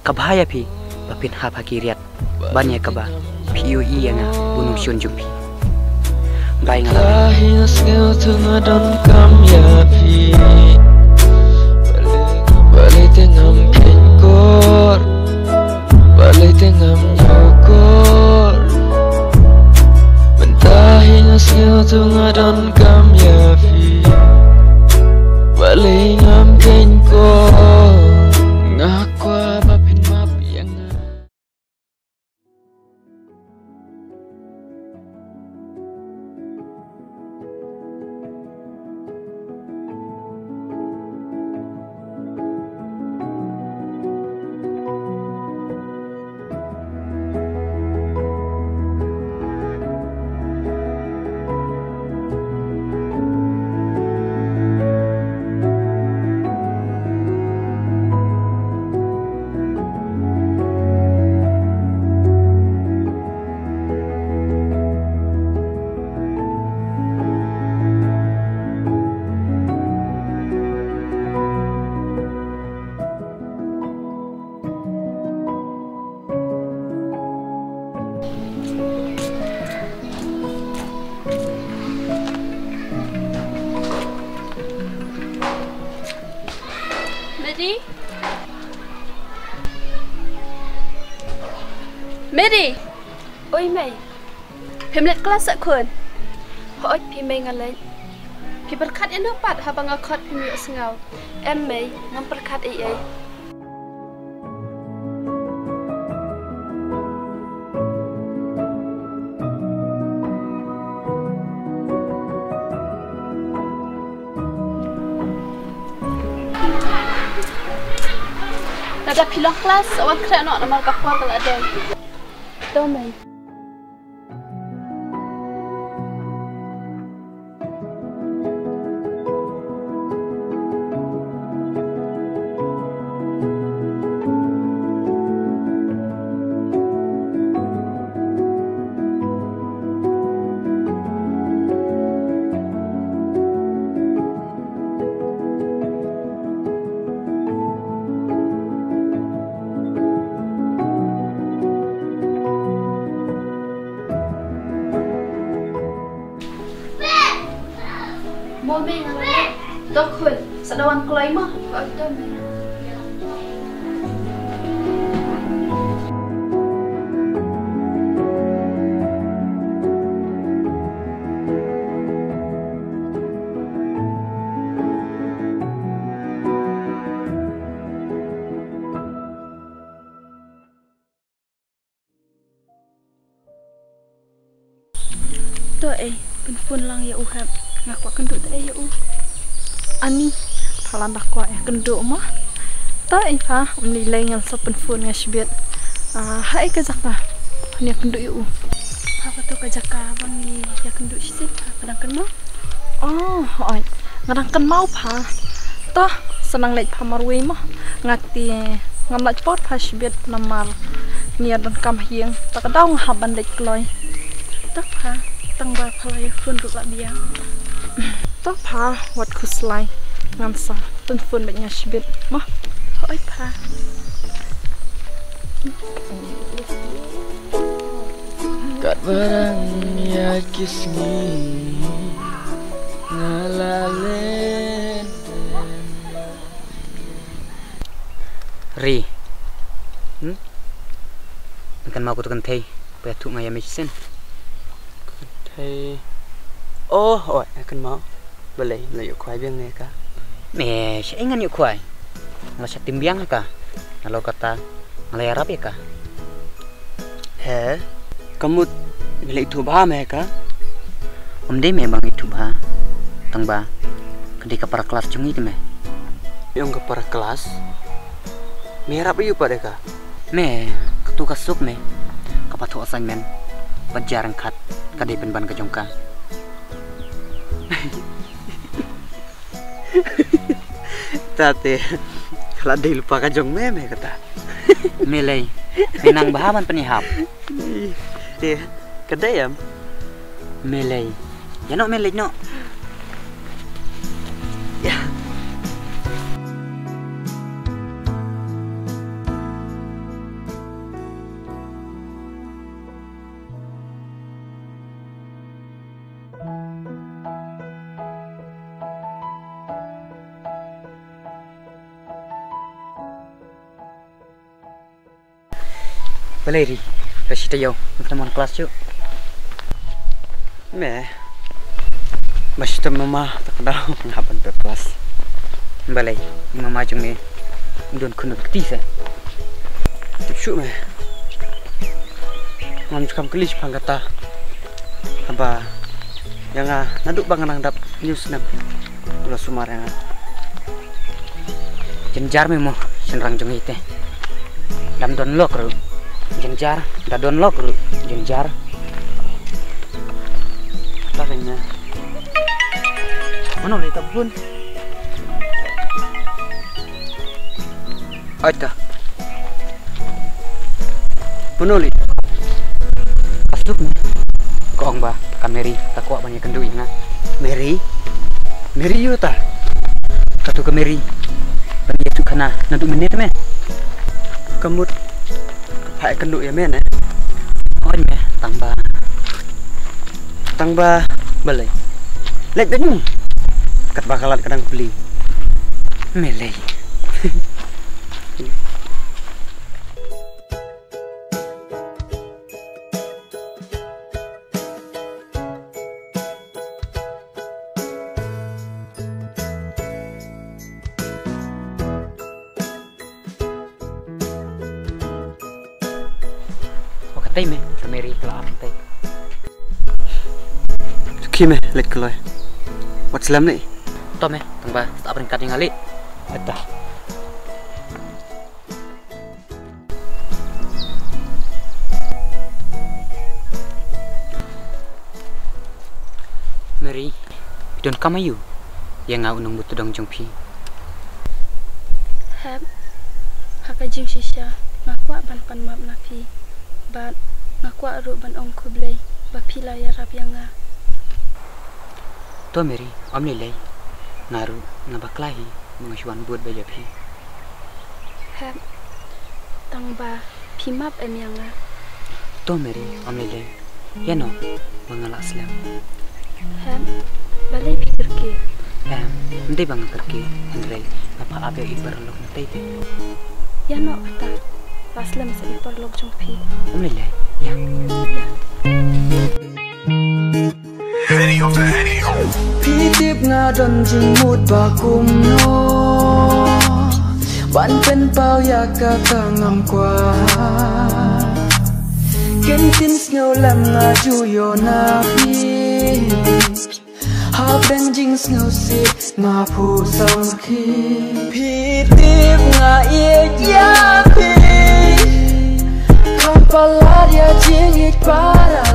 kabaya pi bapin ha phakiriat banyak kaba PUE yang bunung syun jumpi bai ngala ngel tunga don kam ya pi balik tengam kenkor balik tengam nyokor mentahi ngel tunga don kam ya pi balik ngam kenkor ngakwa bapin map yang Mary, ôi mày, phim lết class sợ khôn, hỏi phim mày ngăn lên, phim bật khát em nước bát, hà bằng khát phim nhựa ngầu, em mày ngắm bật khát ấy ấy. Ada pilih kelas, awak kena nak nama kakak kalau ada. Tahu mai. Mami ngalamin, dokun, sadawan kulay mo, pagdo mo. To pun lang ya uhap. Ngakwa kenduk tak ya ani phalan dak kwa ya kenduk mah ta ifa nilai yang sopen phone ngasbet hai ka zakka ni kenduk ya apa tu ka zakka bang ni ya kenduk sit kadang kenal oi ngadang kan mau pha ta senang lek pha marwe mah ngati ngam lak pot pha sbet namar ni dan kam hieng ta ka dong haban lek kloi tak pha tang ba phalai phone ru la dia Tóc phá vật khu slide ngắm xa tên phun bệnh nhà shibit mà hỏi phá kat barang ya kisni ngalalen ri kan mau kutukan thei petu ngaya misen thei ôi kan mau boleh layu kuai biang ni ka me saya ingat yuk kuai ngala sa timbiang ka ngalo kata ngala arab ya ka kamu bila itu bah mereka de memang itu bah tang ba ketika para kelas jungi tu me yang ke para kelas merah apa yuk pada ka me ketu kasuk me kapatu assignment penjarang kat kadai penban kejongka tate kalau dia lupa kajong meme kata melei menang bahaman penihap dia kedayam melei ya no melei no ya Valeri, kasih tahu teman kelas yuk. Me. Masih tu mama tak tahu ngapain per kelas. Balai, mama jeng me. Don kuno bukti sa. Syuk me. Ngam cakap kelis panggata. Apa yang naduk bangan dap news nam. Ulah sumar yang. Jenjar me mo senrang jeng ite. Dam don lok ru. Jenjar, da don lok ru. Jenjar. Taknya. Mana boleh tak pun? Ada. Mana boleh? Asuk ni. Kong ba kameri takwa banyak kendu inga. Mary? Mary you ta? Katu kameri. Banyak tu kana nanti menit me. Kamu pakai kenduk ya men? Oh ni Tambah balai. Lek dah ni. Kat bakalat kadang beli. melei. Tay me, kameri kelap tay. Kime lek keloi. Wat selam ni. Tom me, tambah tak peringkat yang kali. Ada. Mary, don't come you. Yang ngau nung butu dong jongpi. Heb, hakajim shisha, ngakwa ban map nafi. Bat ngakwa ru ban ong kublay bapila ya rap yang nga. To Mary, om lelai ngaru ngabaklahi mengasuan buat bajapi. Heb tang ba pimap em yang nga. To Mary, om lelai ya no mengalak selam. Heb balai pikir ke. Nanti bang kerki Henry apa abe ibar lok nanti te. Ya no ata paslam sa ipar lok jongpi. Om lelai ya. Ya. Pitip nga don jing mut bakum no ban pen pau ya ka ngam kwa ken tin snow lam nga ju yo na pi ha ben jing snow si nga phu sam khi pitip nga ye ya pi kapala ya jing it para